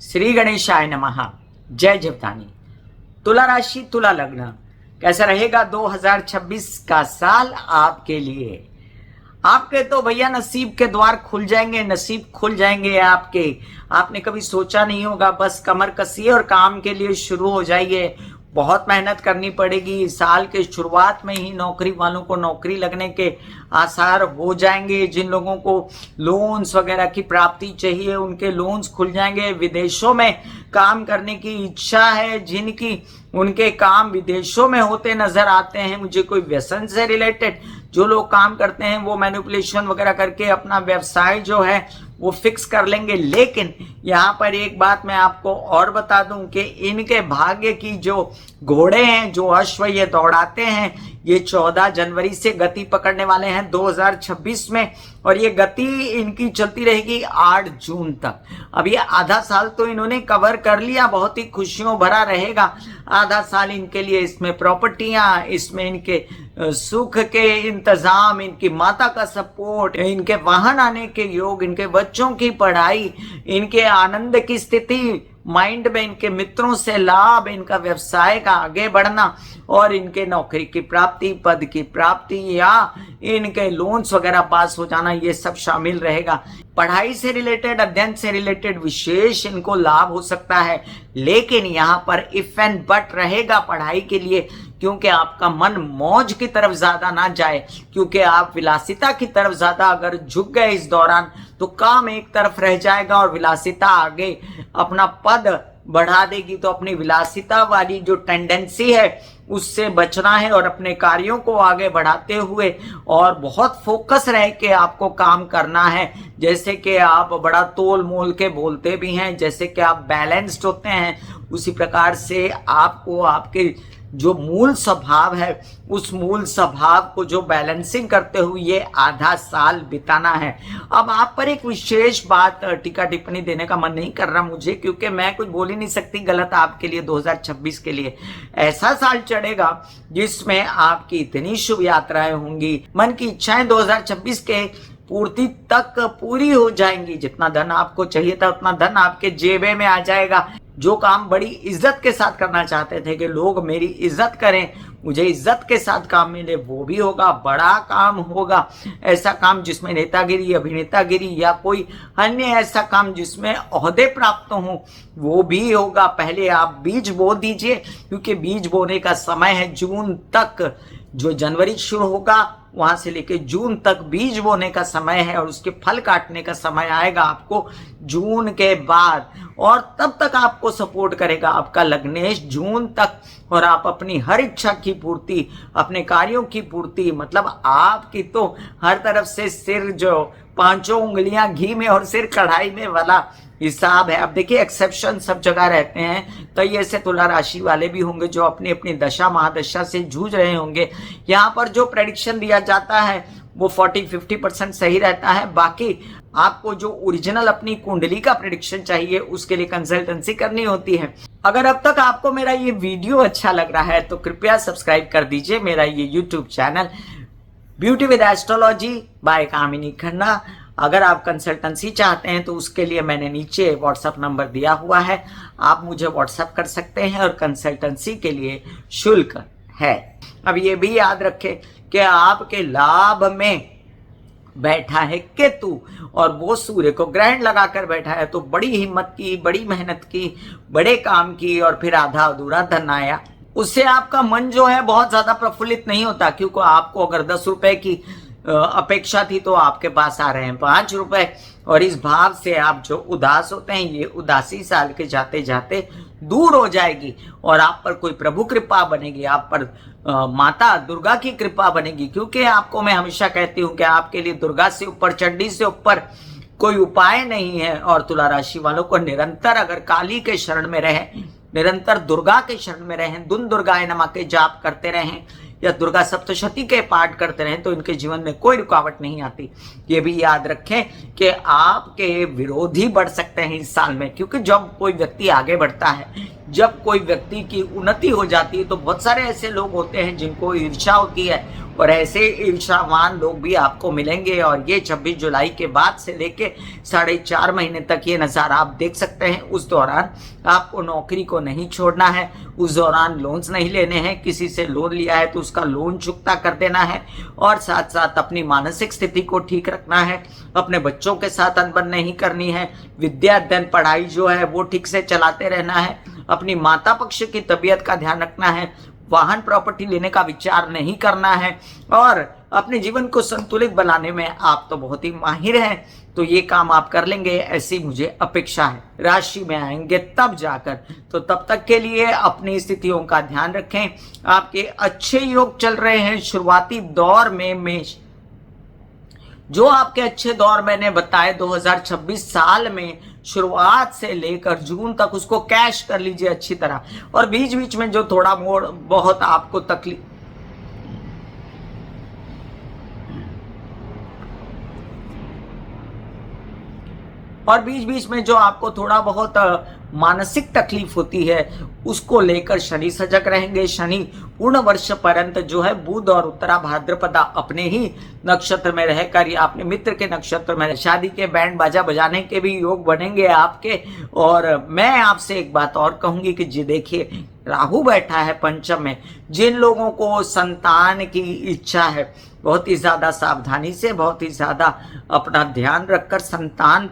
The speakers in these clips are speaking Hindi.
श्री गणेशाय नमः। जय जीवदानी। तुला राशि, तुला लग्न, कैसा रहेगा 2026 का साल आपके लिए? आपके तो भैया नसीब के द्वार खुल जाएंगे, नसीब खुल जाएंगे आपके। आपने कभी सोचा नहीं होगा, बस कमर कसिए और काम के लिए शुरू हो जाइए। बहुत मेहनत करनी पड़ेगी। साल के शुरुआत में ही नौकरी वालों को नौकरी लगने के आसार हो जाएंगे। जिन लोगों को लोन्स वगैरह की प्राप्ति चाहिए उनके लोन्स खुल जाएंगे। विदेशों में काम करने की इच्छा है जिनकी, उनके काम विदेशों में होते नजर आते हैं। मुझे कोई व्यसन से रिलेटेड जो लोग काम करते हैं वो मैनिपुलेशन वगैरह करके अपना व्यवसाय जो है वो फिक्स कर लेंगे। लेकिन यहाँ पर एक बात मैं आपको और बता दूं कि इनके भाग्य की जो घोड़े हैं, जो अश्व ये दौड़ाते हैं, ये 14 जनवरी से गति पकड़ने वाले हैं 2026 में, और ये गति इनकी चलती रहेगी 8 जून तक। अब ये आधा साल तो इन्होंने कवर कर लिया, बहुत ही खुशियों भरा रहेगा आधा साल इनके लिए। इसमें प्रॉपर्टियां, इसमें इनके सुख के इंतजाम, इनकी माता का सपोर्ट, इनके वाहन आने के योग, इनके बच्चों की पढ़ाई, इनके आनंद की स्थिति, माइंड में इनके मित्रों से लाभ, इनका व्यवसाय का आगे बढ़ना और इनके नौकरी की प्राप्ति, पद की प्राप्ति या इनके लोन्स वगैरह पास हो जाना, ये सब शामिल रहेगा। पढ़ाई से रिलेटेड, अध्ययन से रिलेटेड विशेष इनको लाभ हो सकता है। लेकिन यहाँ पर इफ एंड बट रहेगा पढ़ाई के लिए, क्योंकि आपका मन मौज की तरफ ज्यादा ना जाए, क्योंकि आप विलासिता की तरफ ज्यादा अगर झुक गए इस दौरान तो काम एक तरफ रह जाएगा और विलासिता आगे अपना पद बढ़ा देगी। तो अपनी विलासिता वाली जो टेंडेंसी है उससे बचना है और अपने कार्यों को आगे बढ़ाते हुए और बहुत फोकस रह के आपको काम करना है। जैसे कि आप बड़ा तोल मोल के बोलते भी हैं, जैसे कि आप बैलेंस्ड होते हैं, उसी प्रकार से आपको आपके जो मूल स्वभाव है उस मूल स्वभाव को जो बैलेंसिंग करते हुए ये आधा साल बिताना है। अब आप पर एक विशेष बात, टीका टिप्पणी देने का मन नहीं कर रहा मुझे, क्योंकि मैं कुछ बोल ही नहीं सकती गलत आपके लिए। 2026 के लिए ऐसा साल चढ़ेगा जिसमें आपकी इतनी शुभ यात्राएं होंगी, मन की इच्छाएं 2026 के पूर्ति तक पूरी हो जाएंगी। जितना धन आपको चाहिए था उतना धन आपके जेबे में आ जाएगा। जो काम बड़ी इज्जत के साथ करना चाहते थे कि लोग मेरी इज्जत करें, मुझे इज्जत के साथ काम मिले, वो भी होगा। बड़ा काम होगा, ऐसा काम जिसमें नेतागिरी, अभिनेतागिरी या कोई अन्य ऐसा काम जिसमें ओहदे प्राप्त हो, वो भी होगा। पहले आप बीज बो दीजिए, क्योंकि बीज बोने का समय है जून तक। जो जनवरी शुरू होगा वहां से लेके जून तक बीज बोने का समय है और उसके फल काटने का समय आएगा आपको जून के बाद। और तब तक आपको सपोर्ट करेगा आपका लग्नेश जून तक, और आप अपनी हर इच्छा की पूर्ति, अपने कार्यों की पूर्ति, मतलब आपकी तो हर तरफ से सिर जो 5 उंगलियां घी में और सिर कढ़ाई में वाला हिसाब है। अब देखिए एक्सेप्शन सब जगह रहते हैं, तो ये ऐसे तुला राशि वाले भी होंगे जो अपनी अपनी दशा महादशा से जूझ रहे होंगे। यहाँ पर जो प्रेडिक्शन दिया जाता है वो 40-50% सही रहता है। बाकी आपको जो ओरिजिनल अपनी कुंडली का प्रेडिक्शन चाहिए उसके लिए कंसल्टेंसी करनी होती है। अगर अब तक आपको मेरा ये वीडियो अच्छा लग रहा है तो कृपया सब्सक्राइब कर दीजिए मेरा ये YouTube channel beauty with astrology by Kamini Khanna. अगर आप कंसल्टेंसी चाहते हैं तो उसके लिए मैंने नीचे व्हाट्सएप नंबर दिया हुआ है, आप मुझे व्हाट्सएप कर सकते हैं और कंसल्टेंसी के लिए शुल्क है। अब ये भी याद रखें कि आपके लाभ में बैठा है केतु और वो सूर्य को ग्रहण लगाकर बैठा है, तो बड़ी हिम्मत की, बड़ी मेहनत की, बड़े काम की और फिर आधा अधूरा धन आया, उससे आपका मन जो है बहुत ज्यादा प्रफुल्लित नहीं होता। क्योंकि आपको अगर 10 रुपए की अपेक्षा थी तो आपके पास आ रहे हैं 5 रुपए, और इस भाव से आप जो उदास होते हैं ये उदासी साल के जाते जाते दूर हो जाएगी और आप पर कोई प्रभु कृपा बनेगी, आप पर माता दुर्गा की कृपा बनेगी। क्योंकि आपको मैं हमेशा कहती हूँ कि आपके लिए दुर्गा से ऊपर, चंडी से ऊपर कोई उपाय नहीं है। और तुला राशि वालों को निरंतर अगर काली के शरण में रहे, निरंतर दुर्गा के शरण में रहें, दुन दुर्गाए नमः के जाप करते रहें या दुर्गा सप्तशती के पाठ करते रहें तो इनके जीवन में कोई रुकावट नहीं आती। ये भी याद रखें कि आपके विरोधी बढ़ सकते हैं इस साल में, क्योंकि जब कोई व्यक्ति आगे बढ़ता है जब कोई व्यक्ति की उन्नति हो जाती है तो बहुत सारे ऐसे लोग होते हैं जिनको ईर्ष्या होती है, और ऐसे ईर्ष्यावान लोग भी आपको मिलेंगे। और ये 26 जुलाई के बाद से लेके 4.5 महीने तक ये नज़ारा आप देख सकते हैं। उस दौरान आपको नौकरी को नहीं छोड़ना है, उस दौरान लोन्स नहीं लेने हैं, किसी से लोन लिया है तो उसका लोन चुकता कर देना है, और साथ साथ अपनी मानसिक स्थिति को ठीक रखना है, अपने बच्चों के साथ अनबन नहीं करनी है, विद्या अध्ययन पढ़ाई जो है वो ठीक से चलाते रहना है, अपनी माता पक्ष की तबीयत का ध्यान रखना है, वाहन प्रॉपर्टी लेने का विचार नहीं करना है, और अपने जीवन को संतुलित बनाने में आप तो बहुत ही माहिर हैं, तो ये काम आप कर लेंगे ऐसी मुझे अपेक्षा है। राशि में आएंगे तब जाकर, तो तब तक के लिए अपनी स्थितियों का ध्यान रखें। आपके अच्छे योग चल रहे हैं शुरुआती दौर में मेष, जो आपके अच्छे दौर मैंने बताए 2026 साल में शुरुआत से लेकर जून तक, उसको कैश कर लीजिए अच्छी तरह। और बीच बीच में जो थोड़ा मोड़ बहुत आपको तकलीफ, और बीच बीच में जो आपको थोड़ा बहुत मानसिक तकलीफ होती है उसको लेकर शनि सजग रहेंगे। शनि पूर्ण वर्ष पर्यंत जो है बुध और उत्तरा भाद्रपदा अपने ही नक्षत्र में रहकर या अपने मित्र के नक्षत्र में, शादी के बैंड बाजा बजाने के भी योग बनेंगे आपके। और मैं आपसे एक बात और कहूंगी कि जी देखिए, राहु बैठा है पंचम में, जिन लोगों को संतान की इच्छा है बहुत ही ज्यादा सावधानी से, बहुत ही ज्यादा अपना ध्यान रखकर संतान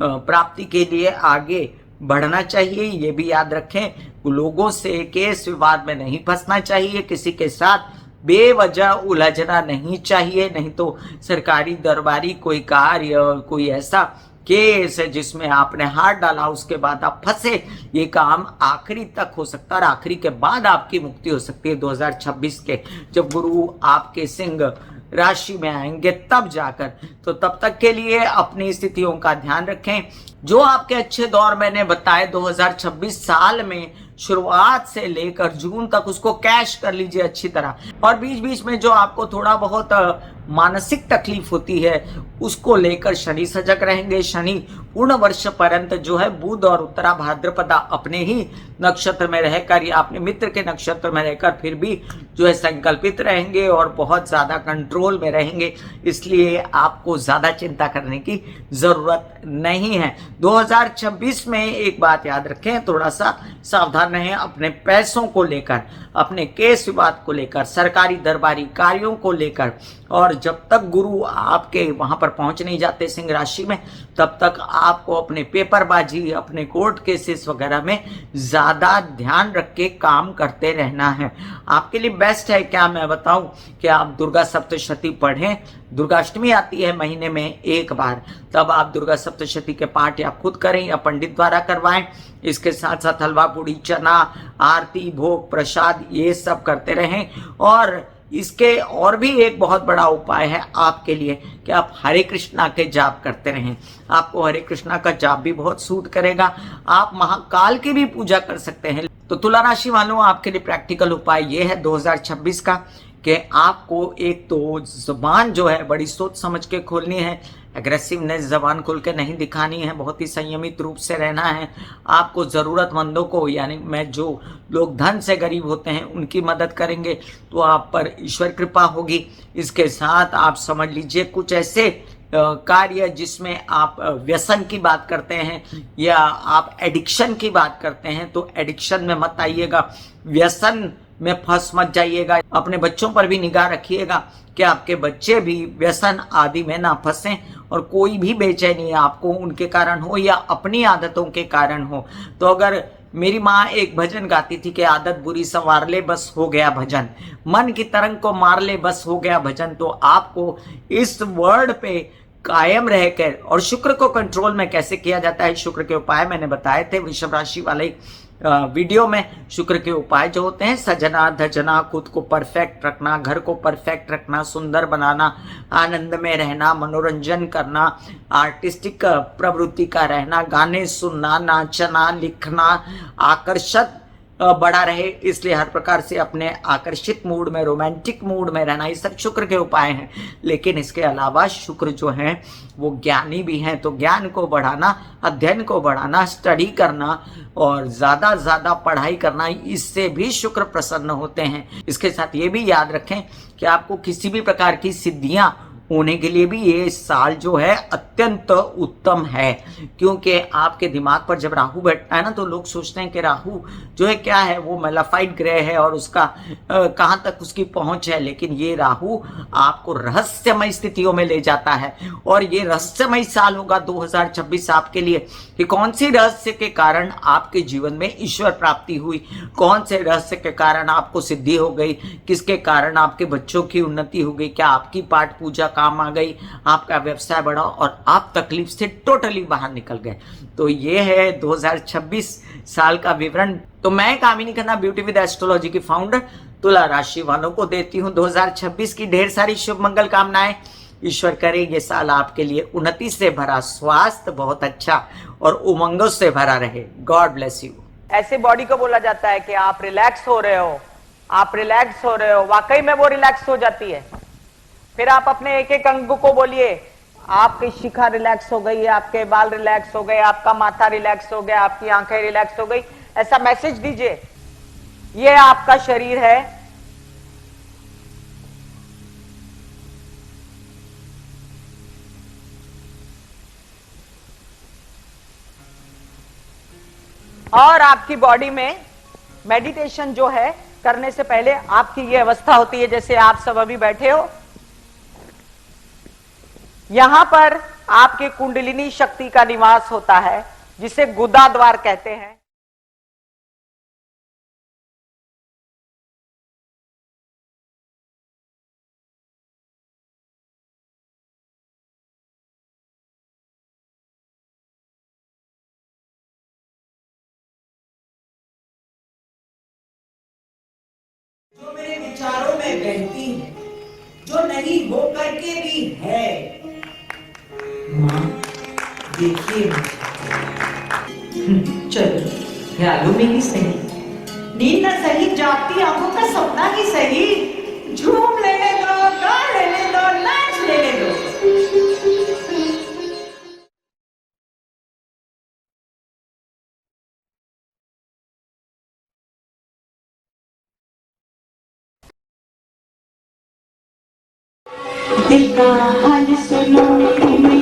प्राप्ति के लिए आगे बढ़ना चाहिए। ये भी याद रखें, लोगों से केस विवाद में नहीं फंसना चाहिए, किसी के साथ बेवजह उलझना नहीं चाहिए, नहीं तो सरकारी दरबारी कोई कार्य, कोई ऐसा केस है जिसमें आपने हाथ डाला उसके बाद आप फंसे, ये काम आखिरी तक हो सकता है और आखिरी के बाद आपकी मुक्ति हो सकती है 2026 के, जब गुरु आपके सिंह राशि में आएंगे तब जाकर। तो तब तक के लिए अपनी स्थितियों का ध्यान रखें। जो आपके अच्छे दौर मैंने बताए 2026 साल में शुरुआत से लेकर जून तक, उसको कैश कर लीजिए अच्छी तरह। और बीच बीच में जो आपको थोड़ा बहुत मानसिक तकलीफ होती है उसको लेकर शनि सजग रहेंगे। शनि पूर्ण वर्ष पर्यंत जो है बुध और उत्तरा भाद्रपदा अपने ही नक्षत्र में रहकर या अपने मित्र के नक्षत्र में रहकर फिर भी जो है संकल्पित रहेंगे और बहुत ज्यादा कंट्रोल में रहेंगे, इसलिए आपको ज्यादा चिंता करने की जरूरत नहीं है। 2026 में एक बात याद रखें, थोड़ा सा सावधान रहें अपने पैसों को लेकर, अपने केस विवाद को लेकर, सरकारी दरबारी कार्यों को लेकर। और जब तक गुरु आपके वहां पर पहुंच नहीं जाते सिंह राशि में, तब तक आपको अपने पेपरबाजी, अपने कोर्ट केसेस वगैरह में ज्यादा ध्यान रख के काम करते रहना है। आपके लिए बेस्ट है क्या मैं बताऊं कि आप दुर्गा सप्तशती पढ़ें। दुर्गाष्टमी आती है महीने में एक बार, तब आप दुर्गा सप्तशती के पाठ या खुद करें या पंडित द्वारा करवाएं। इसके साथ साथ हलवा पूड़ी, चना, आरती, भोग, प्रसाद ये सब करते रहें। और इसके और भी एक बहुत बड़ा उपाय है आपके लिए कि आप हरे कृष्णा के जाप करते रहें। आपको हरे कृष्णा का जाप भी बहुत सूट करेगा। आप महाकाल की भी पूजा कर सकते हैं। तो तुला राशि वालों, आपके लिए प्रैक्टिकल उपाय ये है 2026 का कि आपको एक तो जुबान जो है बड़ी सोच समझ के खोलनी है, एग्रेसिवनेस जबान खुल के नहीं दिखानी है, बहुत ही संयमित रूप से रहना है। आपको ज़रूरतमंदों को, यानी मैं जो लोग धन से गरीब होते हैं उनकी मदद करेंगे तो आप पर ईश्वर कृपा होगी। इसके साथ आप समझ लीजिए कुछ ऐसे कार्य जिसमें आप व्यसन की बात करते हैं या आप एडिक्शन की बात करते हैं, तो एडिक्शन में मत आइएगा, व्यसन में फंस मत जाइएगा। अपने बच्चों पर भी निगाह रखिएगा कि आपके बच्चे भी व्यसन आदि में ना फंसें और कोई भी बेचैनी आपको उनके कारण हो या अपनी आदतों के कारण हो। तो अगर मेरी माँ एक भजन गाती थी कि आदत बुरी संवार ले बस हो गया भजन, मन की तरंग को मार ले बस हो गया भजन। तो आपको इस वर्ड पे कायम रहकर, और शुक्र को कंट्रोल में कैसे किया जाता है, शुक्र के उपाय मैंने बताए थे वृषभ राशि वाले वीडियो में। शुक्र के उपाय जो होते हैं, सजना धजना, खुद को परफेक्ट रखना, घर को परफेक्ट रखना, सुंदर बनाना, आनंद में रहना, मनोरंजन करना, आर्टिस्टिक प्रवृत्ति का रहना, गाने सुनना, नाचना, लिखना, आकर्षक बड़ा रहे, इसलिए हर प्रकार से अपने आकर्षित मूड में, रोमांटिक मूड में रहना, ये सब शुक्र के उपाय हैं। लेकिन इसके अलावा शुक्र जो है वो ज्ञानी भी हैं, तो ज्ञान को बढ़ाना, अध्ययन को बढ़ाना, स्टडी करना और ज़्यादा पढ़ाई करना, इससे भी शुक्र प्रसन्न होते हैं। इसके साथ ये भी याद रखें कि आपको किसी भी प्रकार की सिद्धियां होने के लिए भी ये साल जो है अत्यंत उत्तम है, क्योंकि आपके दिमाग पर जब राहु बैठता है ना, तो लोग सोचते हैं कि राहु जो है क्या है, वो मेलाफाइड ग्रह है और उसका कहाँ तक उसकी पहुंच है। लेकिन ये राहु आपको रहस्यमय स्थितियों में ले जाता है, और ये रहस्यमय साल होगा 2026 आपके लिए कि कौन सी रहस्य के कारण आपके जीवन में ईश्वर प्राप्ति हुई, कौन से रहस्य के कारण आपको सिद्धि हो गई, किसके कारण आपके बच्चों की उन्नति हो गई, क्या आपकी पाठ पूजा काम आ गई, आपका व्यवसाय बढ़ा और आप तकलीफ से टोटली बाहर निकल गए। तो ये है 2026 साल का विवरण। तो मैं कामिनी खन्ना ब्यूटी विद एस्ट्रोलॉजी की फाउंडर तुला राशि वालों को देती हूँ 2026 की ढेर सारी शुभ मंगल कामनाएं। ईश्वर करे ये साल आपके लिए उन्नति से भरा, स्वास्थ्य बहुत अच्छा और उमंगों से भरा रहे। God bless you. ऐसे बॉडी को बोला जाता है कि आप रिलैक्स हो रहे हो, आप रिलैक्स हो रहे हो, वाकई में वो रिलैक्स हो जाती है। फिर आप अपने एक एक अंग को बोलिए, आपकी शिखा रिलैक्स हो गई, आपके बाल रिलैक्स हो गए, आपका माथा रिलैक्स हो गया, आपकी आंखें रिलैक्स हो गई, ऐसा मैसेज दीजिए। ये आपका शरीर है, और आपकी बॉडी में मेडिटेशन जो है करने से पहले आपकी ये अवस्था होती है, जैसे आप सब अभी बैठे हो, यहां पर आपके कुंडलिनी शक्ति का निवास होता है, जिसे गुदा द्वार कहते हैं। जो मेरे विचारों में बहती है, जो नहीं हो करके भी है, माँ देखिए चलो ख्यालों में ही सही, नींद न सही, जागती आंखों का सपना ही सही, झूम लेने दो, गा लेने दो, नाच लेने दो। दिल का हाल सुनो मेरी